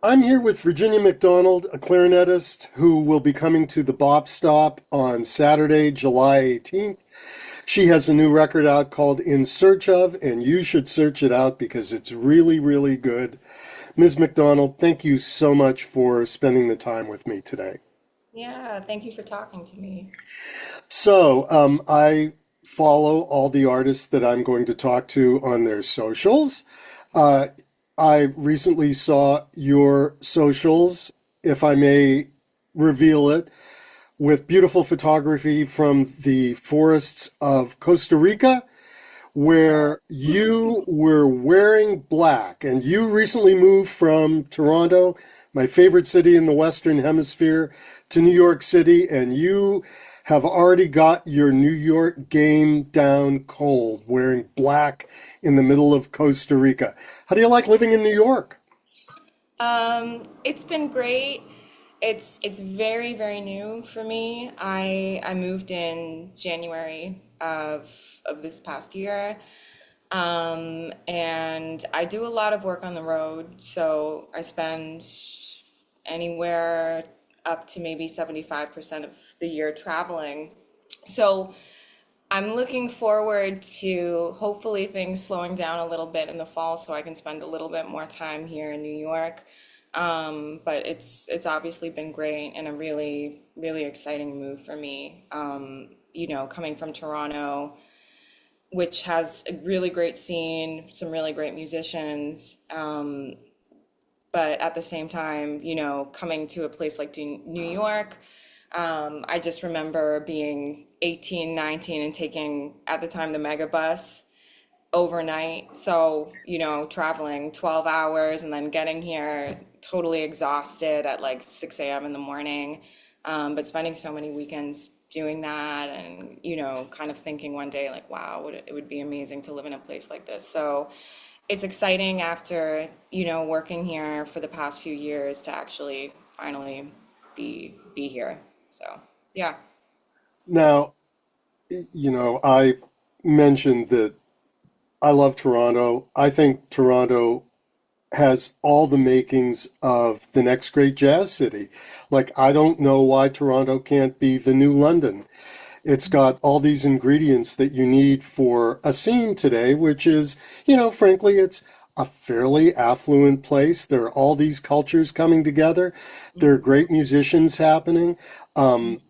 I'm here with Virginia MacDonald, a clarinetist who will be coming to the Bop Stop on Saturday, July 18th. She has a new record out called In Search of, and you should search it out because it's really, really good. Ms. MacDonald, thank you so much for spending the time with me today. Yeah, thank you for talking to me. I follow all the artists that I'm going to talk to on their socials. Uh, I recently saw your socials, if I may reveal it, with beautiful photography from the forests of Costa Rica, Yeah. where you were wearing black. And you recently moved from Toronto, my favorite city in the Western Hemisphere, to New York City, and you have already got your New York game down cold, wearing black in the middle of Costa Rica. How do you like living in New York? It's been great. It's very, very new for me. I moved in January of this past year. And I do a lot of work on the road, so I spend anywhere up to maybe 75% of the year traveling. So I'm looking forward to hopefully things slowing down a little bit in the fall so I can spend a little bit more time here in New York. But it's obviously been great and a really, really exciting move for me. Coming from Toronto, which has a really great scene, some really great musicians. But at the same time, coming to a place like New York, I just remember being 18, 19, and taking, at the time, the mega bus overnight. So, traveling 12 hours and then getting here totally exhausted at like 6 a.m. in the morning. But spending so many weekends doing that and, kind of thinking one day, like, wow, it would be amazing to live in a place like this. So it's exciting after, working here for the past few years to actually finally be here. So, yeah. Now, I mentioned that I love Toronto. I think Toronto has all the makings of the next great jazz city. Like, I don't know why Toronto can't be the new London. It's got all these ingredients that you need for a scene today, which is, frankly, it's a fairly affluent place. There are all these cultures coming together. There are great musicians happening,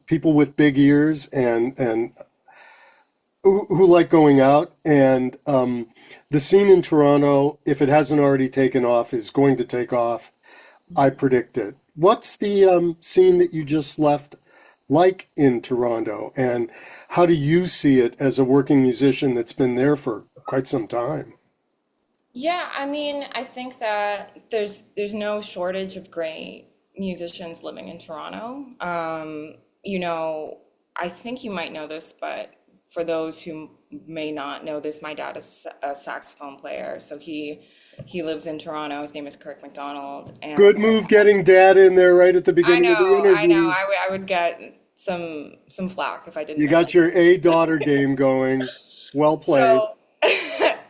people with big ears and who like going out. And the scene in Toronto, if it hasn't already taken off, is going to take off. I predict it. What's the scene that you just left like in Toronto, and how do you see it as a working musician that's been there for quite some time? Yeah, I mean, I think that there's no shortage of great musicians living in Toronto. You know, I think you might know this, but for those who may not know this, my dad is a saxophone player, so he lives in Toronto. His name is Kirk MacDonald, and Good move getting dad in there right at the beginning of the I know, interview. I would get some flack if I didn't You know got that. your A daughter game going. Well played. So,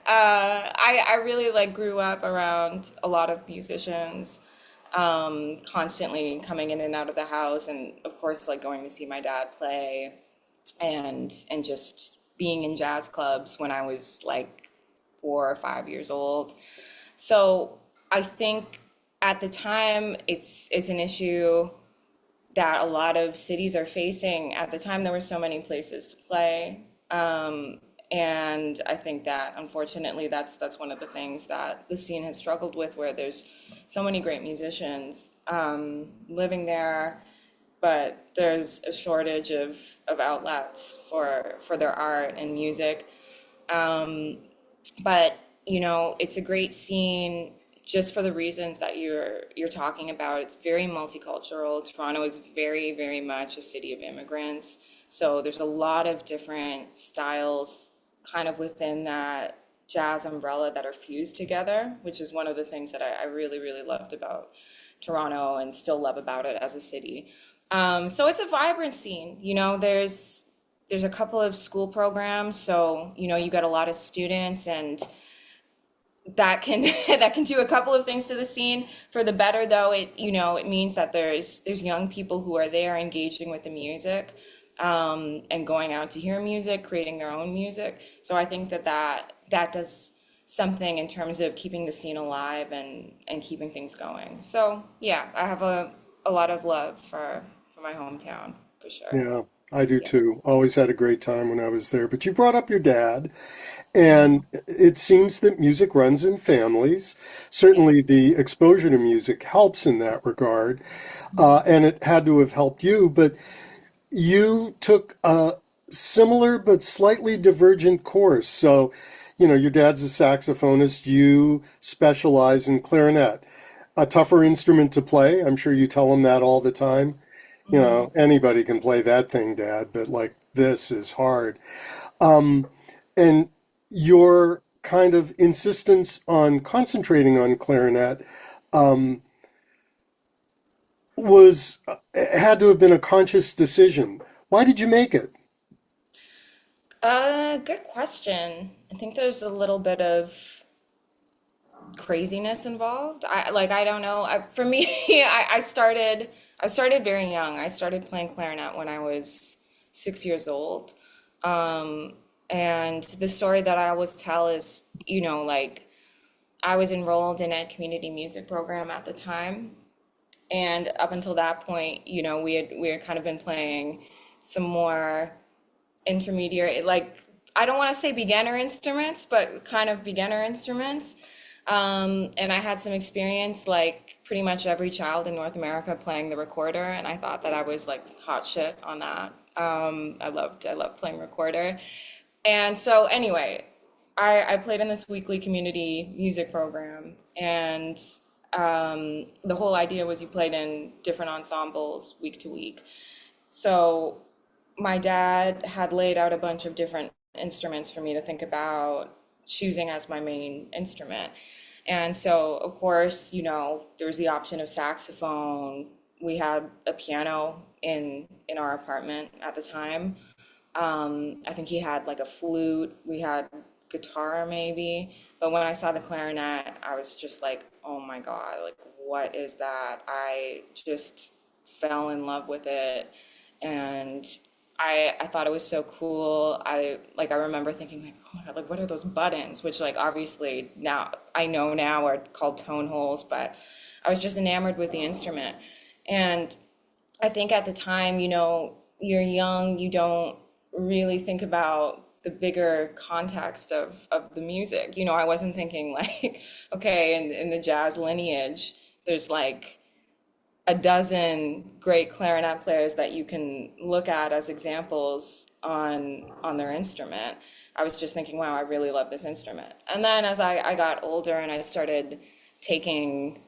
I really like grew up around a lot of musicians, constantly coming in and out of the house, and of course, like going to see my dad play, and just being in jazz clubs when I was like 4 or 5 years old. So I think at the time it's an issue that a lot of cities are facing. At the time, there were so many places to play. And I think that unfortunately that's one of the things that the scene has struggled with, where there's so many great musicians living there, but there's a shortage of outlets for their art and music. But it's a great scene just for the reasons that you're talking about. It's very multicultural. Toronto is very, very much a city of immigrants. So there's a lot of different styles kind of within that jazz umbrella that are fused together, which is one of the things that I really, really loved about Toronto and still love about it as a city. So it's a vibrant scene. There's a couple of school programs, so you got a lot of students, and that can that can do a couple of things to the scene. For the better though, it means that there's young people who are there engaging with the music, and going out to hear music, creating their own music. So I think that does something in terms of keeping the scene alive and keeping things going. So yeah, I have a lot of love for my hometown for sure. Yeah, I do Yeah. too. Always had a great time when I was there. But you brought up your dad, and it seems that music runs in families. Yeah. Certainly, the exposure to music helps in that regard, and it had to have helped you. But you took a similar but slightly divergent course. So, your dad's a saxophonist, you specialize in clarinet. A tougher instrument to play. I'm sure you tell him that all the time. Hmm. Anybody can play that thing, Dad, but like this is hard. Um, and your kind of insistence on concentrating on clarinet um, was had to have been a conscious decision. Why did you make it? Good question. I think there's a little bit of craziness involved. I don't know. For me, I started very young. I started playing clarinet when I was 6 years old. Um, and the story that I always tell is, like I was enrolled in a community music program at the time, and up until that point, we had kind of been playing some more intermediate, like I don't want to say beginner instruments, but kind of beginner instruments. And I had some experience, like pretty much every child in North America playing the recorder, and I thought that I was like hot shit on that. I loved playing recorder, and so anyway, I played in this weekly community music program, and the whole idea was you played in different ensembles week to week. So my dad had laid out a bunch of different instruments for me to think about choosing as my main instrument. And so, of course, there was the option of saxophone. We had a piano in our apartment at the time. I think he had like a flute. We had guitar maybe. But when I saw the clarinet, I was just like, oh my God, like what is that? I just fell in love with it. And I thought it was so cool. I remember thinking like, oh my God, like what are those buttons? Which like obviously now I know now are called tone holes, but I was just enamored with the instrument. And I think at the time, you're young, you don't really think about the bigger context of the music. I wasn't thinking like, okay, in the jazz lineage, there's like a dozen great clarinet players that you can look at as examples on their instrument. I was just thinking, wow, I really love this instrument. And then as I got older and I started taking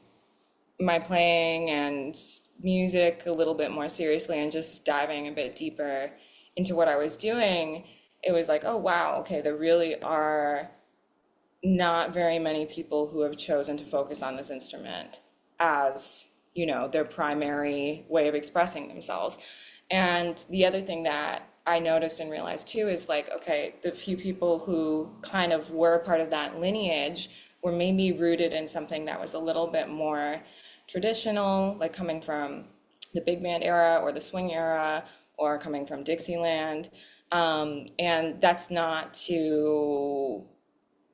my playing and music a little bit more seriously and just diving a bit deeper into what I was doing, it was like, oh wow, okay, there really are not very many people who have chosen to focus on this instrument as, their primary way of expressing themselves. And the other thing that I noticed and realized too is like, okay, the few people who kind of were part of that lineage were maybe rooted in something that was a little bit more traditional, like coming from the big band era or the swing era or coming from Dixieland. And that's not to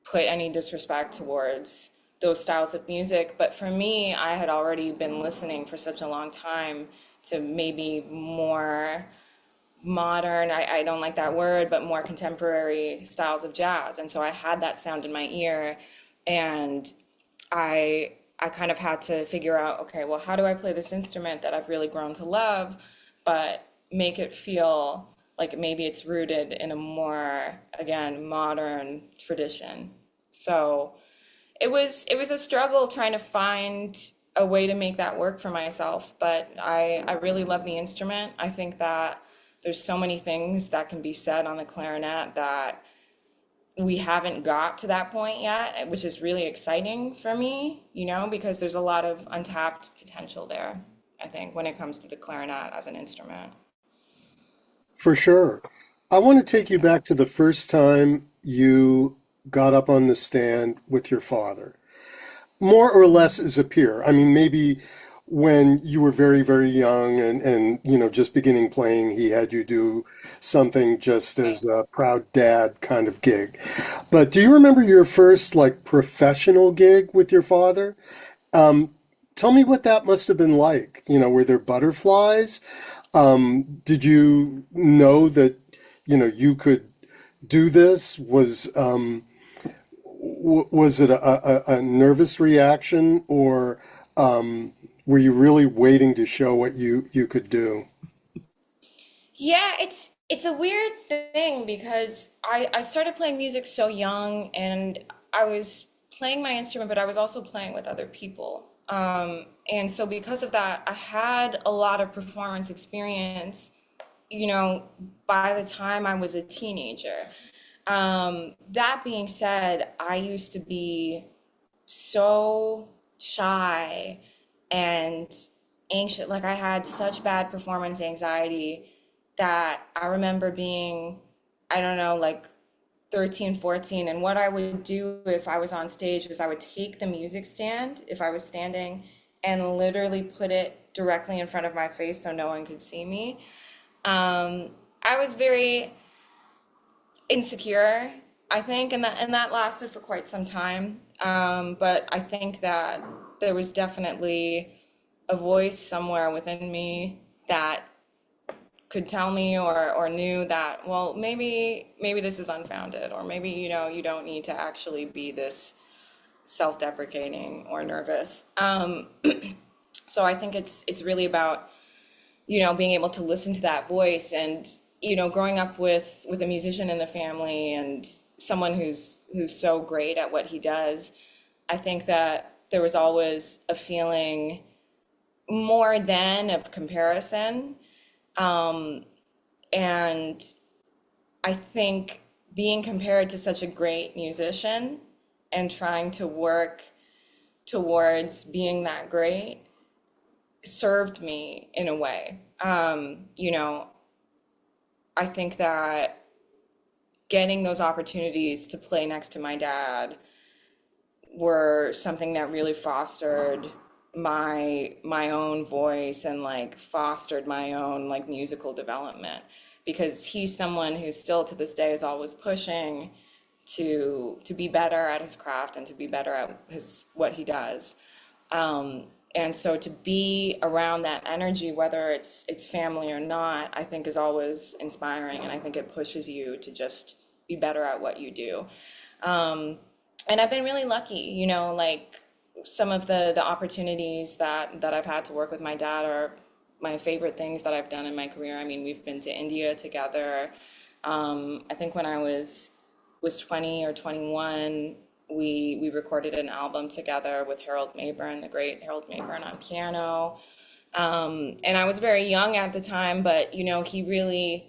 put any disrespect towards those styles of music. But for me, I had already been listening for such a long time to maybe more modern, I don't like that word, but more contemporary styles of jazz. And so I had that sound in my ear, and I kind of had to figure out, okay, well, how do I play this instrument that I've really grown to love, but make it feel like maybe it's rooted in a more, again, modern tradition. So it was a struggle trying to find a way to make that work for myself, but I really love the instrument. I think that there's so many things that can be said on the clarinet that we haven't got to that point yet, which is really exciting for me, because there's a lot of untapped potential there, I think, when it comes to the clarinet as an instrument. For sure. I want to take you back to the first time you got up on the stand with your father, more or less as a peer? I mean, maybe when you were very, very young and just beginning playing, he had you do something just Right. as a proud dad kind of gig. But do you remember your first like professional gig with your father? Um, Tell me what that must have been like. Were there butterflies? Did you know that, you could do this? Was it a nervous reaction, or were you really waiting to show what you could do? Yeah, it's a weird thing because I started playing music so young and I was playing my instrument, but I was also playing with other people. And so because of that, I had a lot of performance experience, you know, by the time I was a teenager. That being said, I used to be so shy and anxious. Like I had such bad performance anxiety that I remember being, I don't know, like 13, 14. And what I would do if I was on stage is I would take the music stand if I was standing and literally put it directly in front of my face so no one could see me. I was very insecure, I think, and that lasted for quite some time. But I think that there was definitely a voice somewhere within me that could tell me or knew that, well, maybe this is unfounded, or maybe you don't need to actually be this self-deprecating or nervous. So I think it's really about being able to listen to that voice and growing up with a musician in the family and someone who's so great at what he does. I think that there was always a feeling more than of comparison. And I think being compared to such a great musician and trying to work towards being that great served me in a way. I think that getting those opportunities to play next to my dad were something that really fostered my own voice and like fostered my own like musical development because he's someone who still to this day is always pushing to be better at his craft and to be better at his what he does. And so to be around that energy, whether it's family or not, I think is always inspiring, and I think it pushes you to just be better at what you do. And I've been really lucky, like some of the opportunities that I've had to work with my dad are my favorite things that I've done in my career. I mean, we've been to India together. I think when I was 20 or 21, we recorded an album together with Harold Mayburn, the great Harold Mayburn on piano. And I was very young at the time, but he really,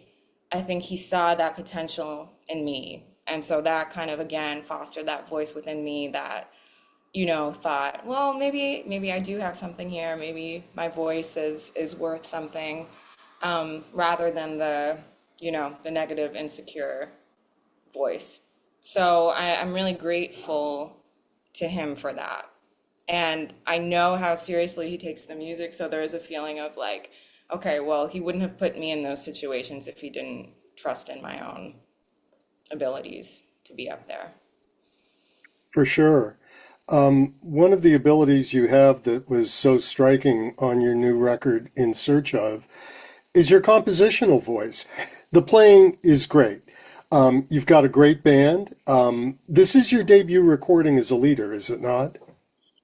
I think he saw that potential in me. And so that kind of again fostered that voice within me that, thought, well, maybe I do have something here. Maybe my voice is worth something, rather than the negative, insecure voice. So I'm really grateful to him for that. And I know how seriously he takes the music, so there is a feeling of like, okay, well, he wouldn't have put me in those situations if he didn't trust in my own abilities to be up there. For sure. One of the abilities you have that was so striking on your new record, In Search of, is your compositional voice. The playing is great. You've got a great band. This is your debut recording as a leader, is it not?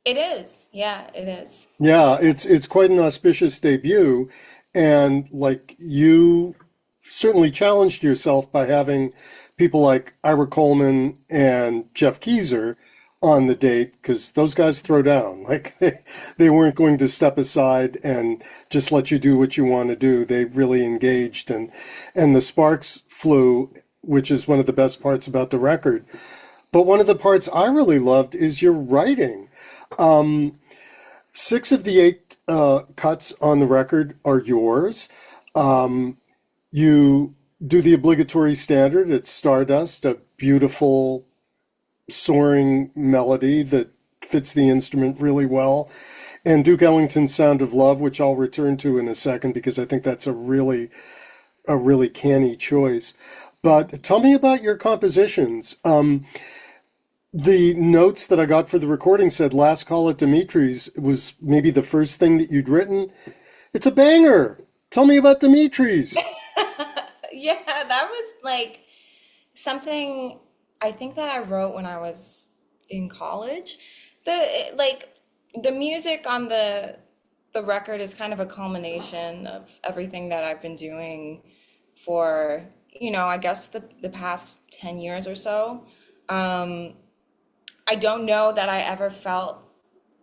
It is. Yeah, it is. Yeah, it's quite an auspicious debut, and like you certainly challenged yourself by having people like Ira Coleman and Jeff Keezer on the date because those guys throw down. Like they weren't going to step aside and just let you do what you want to do. They really engaged and the sparks flew, which is one of the best parts about the record. But one of the parts I really loved is your writing. Six of the eight cuts on the record are yours. You do the obligatory standard. It's Stardust, a beautiful soaring melody that fits the instrument really well. And Duke Ellington's Sound of Love, which I'll return to in a second because I think that's a really canny choice. But tell me about your compositions. The notes that I got for the recording said "Last Call at Dimitri's" was maybe the first thing that you'd written. It's a banger. Tell me about Dimitri's. Yeah, that was like something I think that I wrote when I was in college. Like the music on the record is kind of a culmination of everything that I've been doing for, I guess the past 10 years or so. Um, I don't know that I ever felt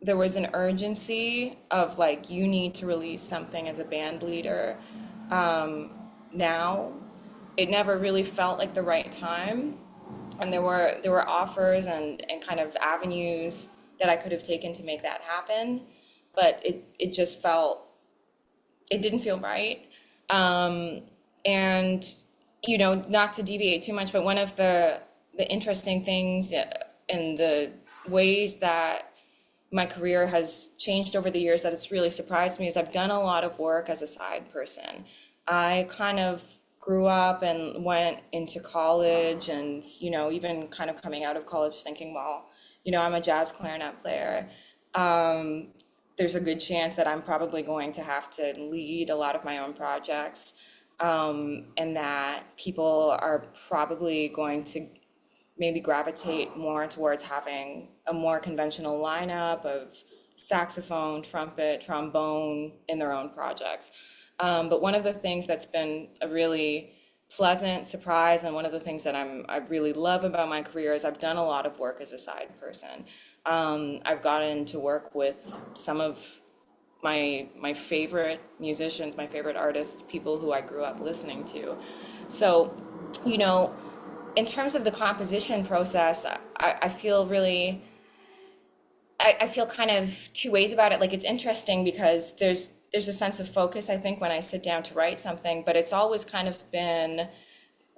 there was an urgency of like you need to release something as a band leader now. It never really felt like the right time, and there were offers and kind of avenues that I could have taken to make that happen, but it just felt it didn't feel right. Um, and not to deviate too much, but one of the interesting things in the ways that my career has changed over the years that it's really surprised me is I've done a lot of work as a side person. I kind of grew up and went into college and, even kind of coming out of college thinking, well, I'm a jazz clarinet player. Um, there's a good chance that I'm probably going to have to lead a lot of my own projects, and that people are probably going to maybe gravitate more towards having a more conventional lineup of saxophone, trumpet, trombone in their own projects. But one of the things that's been a really pleasant surprise, and one of the things that I really love about my career is I've done a lot of work as a side person. I've gotten to work with some of my favorite musicians, my favorite artists, people who I grew up listening to. So, you know, in terms of the composition process, I feel really, I feel kind of two ways about it. Like it's interesting because there's a sense of focus, I think, when I sit down to write something, but it's always kind of been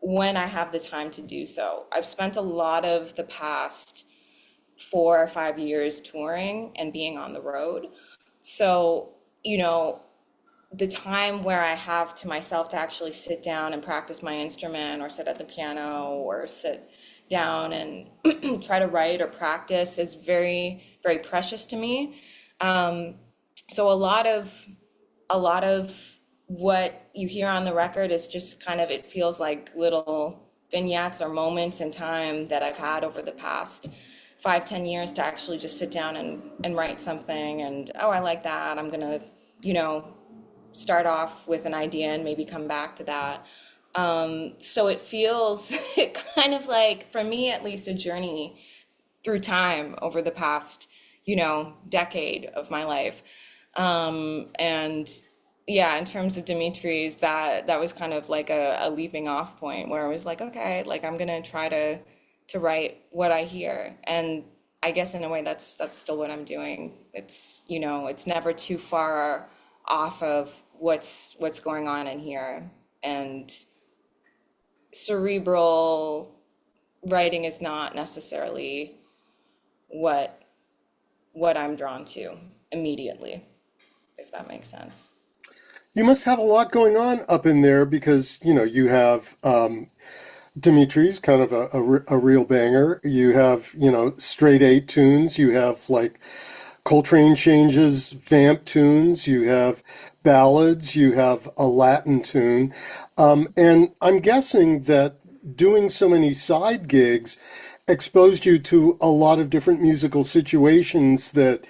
when I have the time to do so. I've spent a lot of the past 4 or 5 years touring and being on the road. So, you know, the time where I have to myself to actually sit down and practice my instrument or sit at the piano or sit down and try to write or practice is very, very precious to me. Um, so a lot of what you hear on the record is just kind of, it feels like little vignettes or moments in time that I've had over the past 5, 10 years to actually just sit down and write something. And oh, I like that. I'm gonna, you know, start off with an idea and maybe come back to that. So it feels it kind of like, for me at least, a journey through time over the past, decade of my life. And yeah, in terms of Dimitri's, that was kind of like a leaping off point where I was like, okay, like I'm gonna try to write what I hear. And I guess in a way that's still what I'm doing. It's never too far off of what's going on in here. And cerebral writing is not necessarily what what I'm drawn to immediately, if that makes sense. You must have a lot going on up in there because, you have Dimitri's kind of a real banger. You have, straight eight tunes. You have like Coltrane changes, vamp tunes. You have ballads. You have a Latin tune. And I'm guessing that doing so many side gigs exposed you to a lot of different musical situations that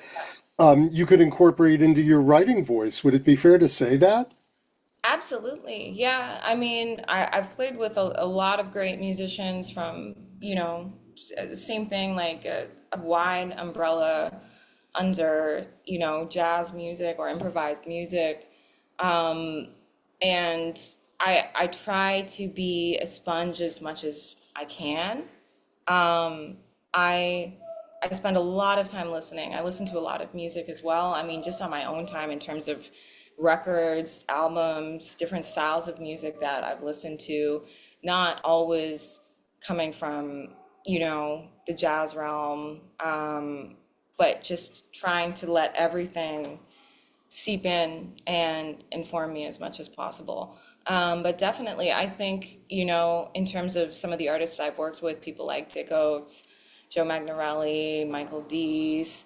you could incorporate into your writing voice. Would it be fair to say that? Absolutely. Yeah. I mean, I've played with a lot of great musicians from, same thing, like a wide umbrella under, jazz music or improvised music. Um, and I try to be a sponge as much as I can. Um, I I spend a lot of time listening. I listen to a lot of music as well. I mean, just on my own time in terms of records, albums, different styles of music that I've listened to, not always coming from the jazz realm, but just trying to let everything seep in and inform me as much as possible. But definitely, I think, in terms of some of the artists I've worked with, people like Dick Oates, Joe Magnarelli, Michael Dees,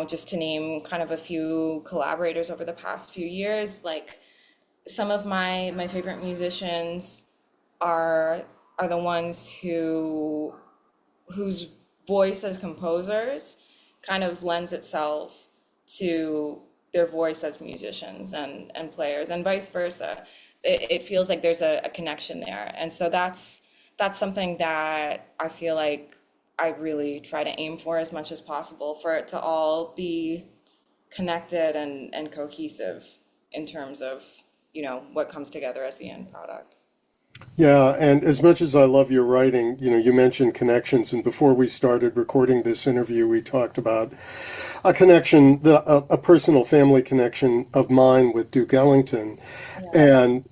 just to name kind of a few collaborators over the past few years, like some of my favorite musicians are are the ones whose voice as composers kind of lends itself to their voice as musicians and players, and vice versa. It feels like there's a connection there. And so that's something that I feel like I really try to aim for as much as possible, for it to all be connected and cohesive in terms of, what comes together as the end product. Yeah, and as much as I love your writing, you mentioned connections, and before we started recording this interview, we talked about a connection, a personal family connection of mine with Duke Ellington, Yeah. and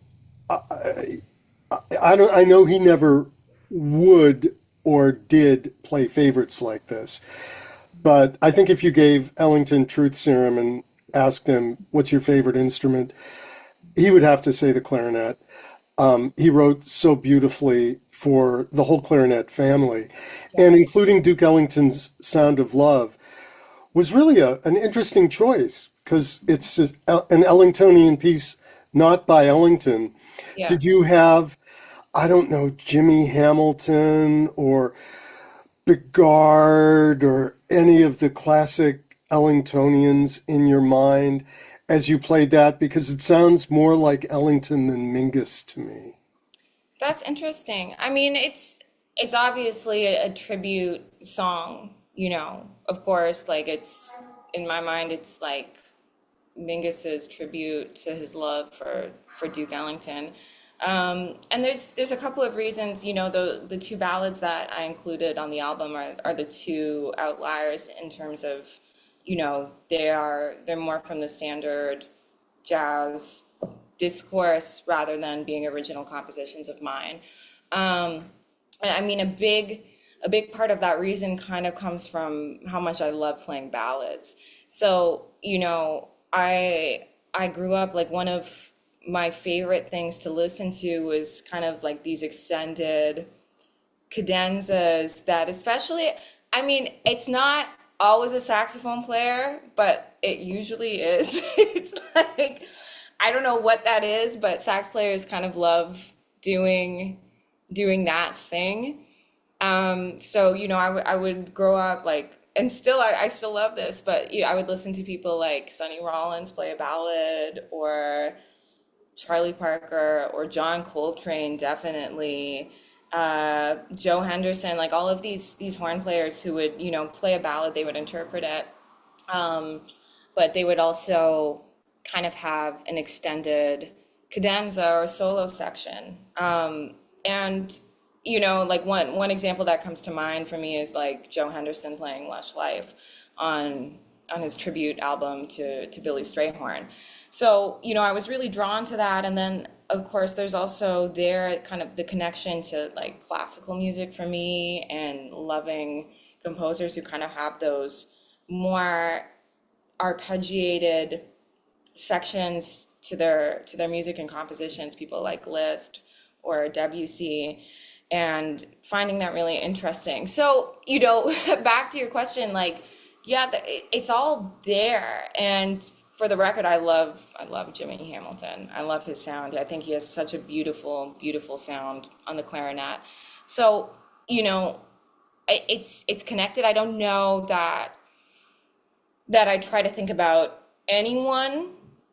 I know he never would or did play favorites like this, but I think if you gave Ellington truth serum and asked him what's your favorite instrument, he would have to say the clarinet. He wrote so beautifully for the whole clarinet family, and Yeah. including Duke Ellington's Sound of Love was really an interesting choice because it's an Ellingtonian piece, not by Ellington. Yeah. Did you have, I don't know, Jimmy Hamilton or Bigard or any of the classic Ellingtonians in your mind as you played that? Because it sounds more like Ellington than Mingus to me. That's interesting. I mean, it's obviously a tribute song, Of course, like it's in my mind, it's like Mingus's tribute to his love for Duke Ellington. And there's a couple of reasons, the two ballads that I included on the album are the two outliers in terms of, they're more from the standard jazz discourse rather than being original compositions of mine. Um, I mean, a big part of that reason kind of comes from how much I love playing ballads. So, I grew up like one of my favorite things to listen to was kind of like these extended cadenzas that especially, I mean, it's not always a saxophone player, but it usually is. It's like, I don't know what that is, but sax players kind of love doing that thing. So, I would grow up like, and still, I still love this, but I would listen to people like Sonny Rollins play a ballad, or Charlie Parker, or John Coltrane, definitely. Joe Henderson, like all of these horn players who would, play a ballad, they would interpret it. Um, but they would also kind of have an extended cadenza or solo section. And like one example that comes to mind for me is like Joe Henderson playing Lush Life on on his tribute album to Billy Strayhorn. So, I was really drawn to that. And then, of course, there's also there kind of the connection to like classical music for me, and loving composers who kind of have those more arpeggiated sections to their music and compositions, people like Liszt or Debussy, and finding that really interesting. So, back to your question, like, yeah, it's all there. And for the record, I love Jimmy Hamilton. I love his sound. I think he has such a beautiful, beautiful sound on the clarinet. So, you know, it's connected. I don't know that I try to think about anyone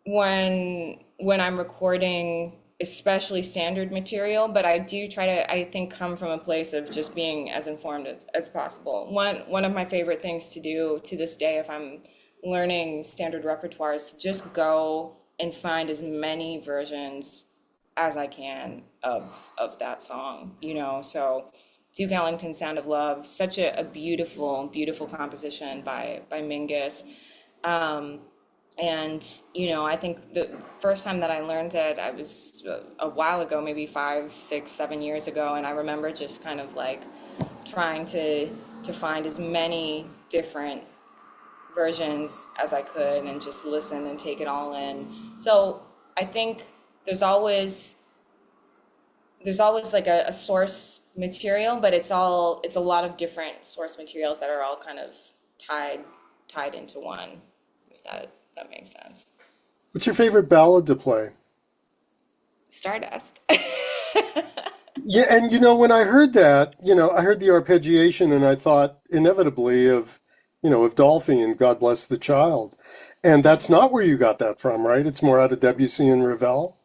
when I'm recording, especially standard material, but I do try to, I think, come from a place of just being as informed as possible. One of my favorite things to do to this day, if I'm learning standard repertoire, is to just go and find as many versions as I can of that song. So Duke Ellington's Sound of Love, such a beautiful, beautiful composition by Mingus. And, I think the first time that I learned it, I was a while ago, maybe 5, 6, 7 years ago. And I remember just kind of like trying to find as many different versions as I could and just listen and take it all in. So I think there's always there's always like a source material, but it's a lot of different source materials that are all kind of tied into one, if that makes sense. What's your favorite ballad to play? Stardust. Yeah, and when I heard that, I heard the arpeggiation and I thought inevitably of Dolphy and God Bless the Child. And that's not where you got that from, right? It's more out of Debussy and Ravel.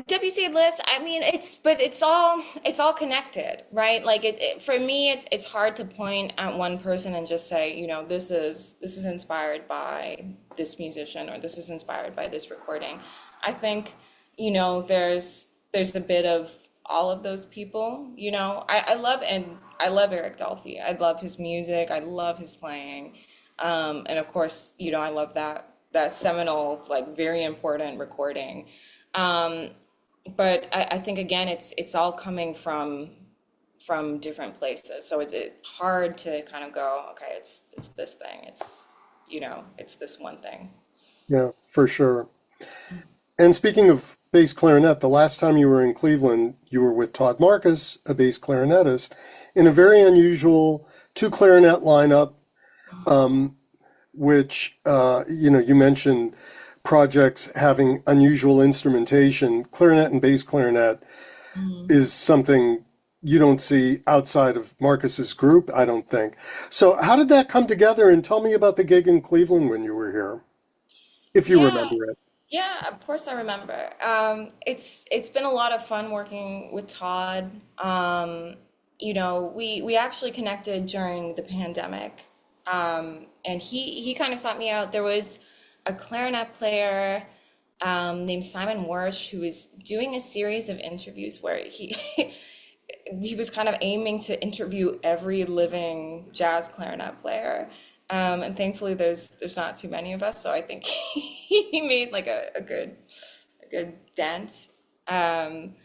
WC list, I mean, but it's all connected, right? Like for me, it's hard to point at one person and just say, this is inspired by this musician or this is inspired by this recording. I think, there's a bit of all of those people. I love Eric Dolphy. I love his music. I love his playing. And of course, I love that seminal, like very important recording. Um, but I think again, it's all coming from different places. So it's hard to kind of go, okay, it's this thing. It's this one thing. Yeah, for sure. And speaking of bass clarinet, the last time you were in Cleveland, you were with Todd Marcus, a bass clarinetist, in a very unusual two clarinet lineup, which, you mentioned projects having unusual instrumentation. Clarinet and bass clarinet is something you don't see outside of Marcus's group, I don't think. So, how did that come together? And tell me about the gig in Cleveland when you were here, if you Yeah, remember it. yeah, of course I remember. It's been a lot of fun working with Todd. We actually connected during the pandemic, and he kind of sought me out. There was a clarinet player named Simon Warsh who was doing a series of interviews where he he was kind of aiming to interview every living jazz clarinet player. And thankfully there's not too many of us, so I think he made like a good dent. Um,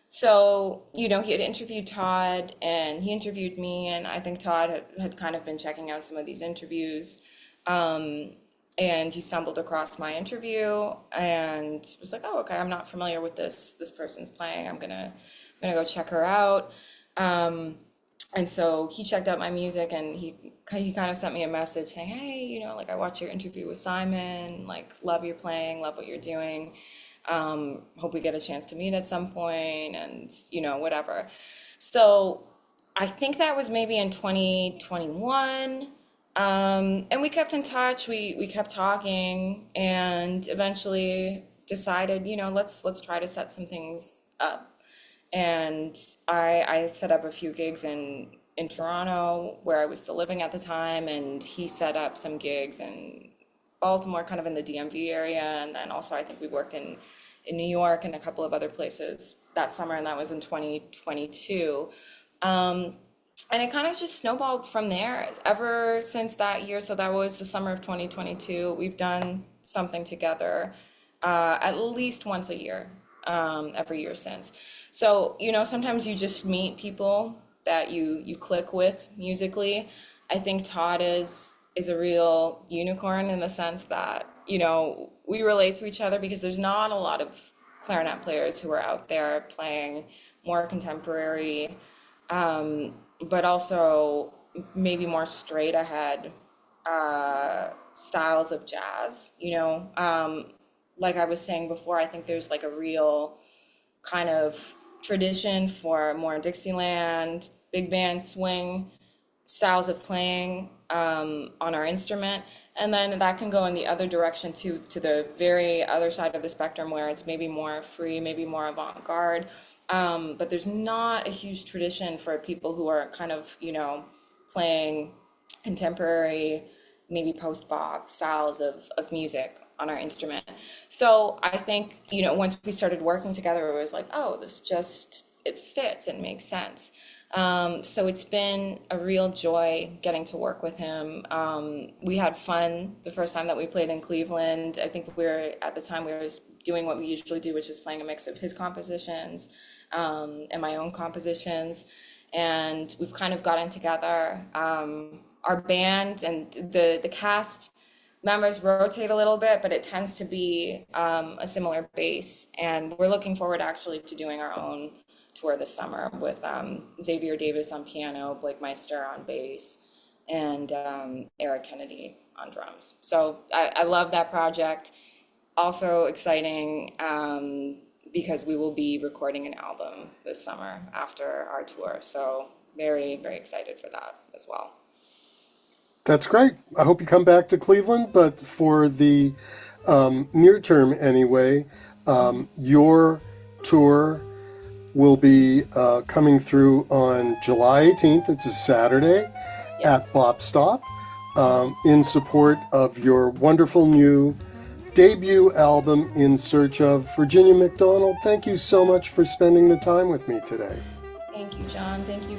so, he had interviewed Todd and he interviewed me, and I think Todd had kind of been checking out some of these interviews. Um, and he stumbled across my interview and was like, "Oh, okay, I'm not familiar with this person's playing. I'm gonna go check her out." Um, and so he checked out my music and he kind of sent me a message saying, "Hey, like I watched your interview with Simon, like love your playing, love what you're doing. Hope we get a chance to meet at some point and whatever." So I think that was maybe in 2021. And we kept in touch. We kept talking and eventually decided, let's try to set some things up. And I set up a few gigs in Toronto where I was still living at the time, and he set up some gigs in Baltimore, kind of in the DMV area, and then also I think we worked in New York and a couple of other places that summer, and that was in 2022. Um, and it kind of just snowballed from there ever since that year. So that was the summer of 2022. We've done something together at least once a year, every year since. So, sometimes you just meet people that you click with musically. I think Todd is a real unicorn in the sense that, we relate to each other because there's not a lot of clarinet players who are out there playing more contemporary, but also maybe more straight ahead styles of jazz. Like I was saying before, I think there's like a real kind of tradition for more Dixieland, big band swing styles of playing on our instrument. And then that can go in the other direction too, to the very other side of the spectrum where it's maybe more free, maybe more avant-garde. But there's not a huge tradition for people who are kind of, playing contemporary, maybe post-bop styles of music on our instrument. So I think, once we started working together, it was like, oh, it fits and makes sense. So it's been a real joy getting to work with him. We had fun the first time that we played in Cleveland. I think at the time we were doing what we usually do, which is playing a mix of his compositions and my own compositions. And we've kind of gotten together. Our band and the cast members rotate a little bit, but it tends to be a similar base. And we're looking forward actually to doing our own tour this summer with Xavier Davis on piano, Blake Meister on bass, and Eric Kennedy on drums. So I love that project. Also exciting because we will be recording an album this summer after our tour. So very, very excited for that as well. That's great. I hope you come back to Cleveland, but for the near term anyway, your tour will be coming through on July 18th. It's a Saturday at Yes. Bop Stop in support of your wonderful new debut album, In Search of. Virginia MacDonald, thank you so much for spending the time with me today. Thank you, John. Thank you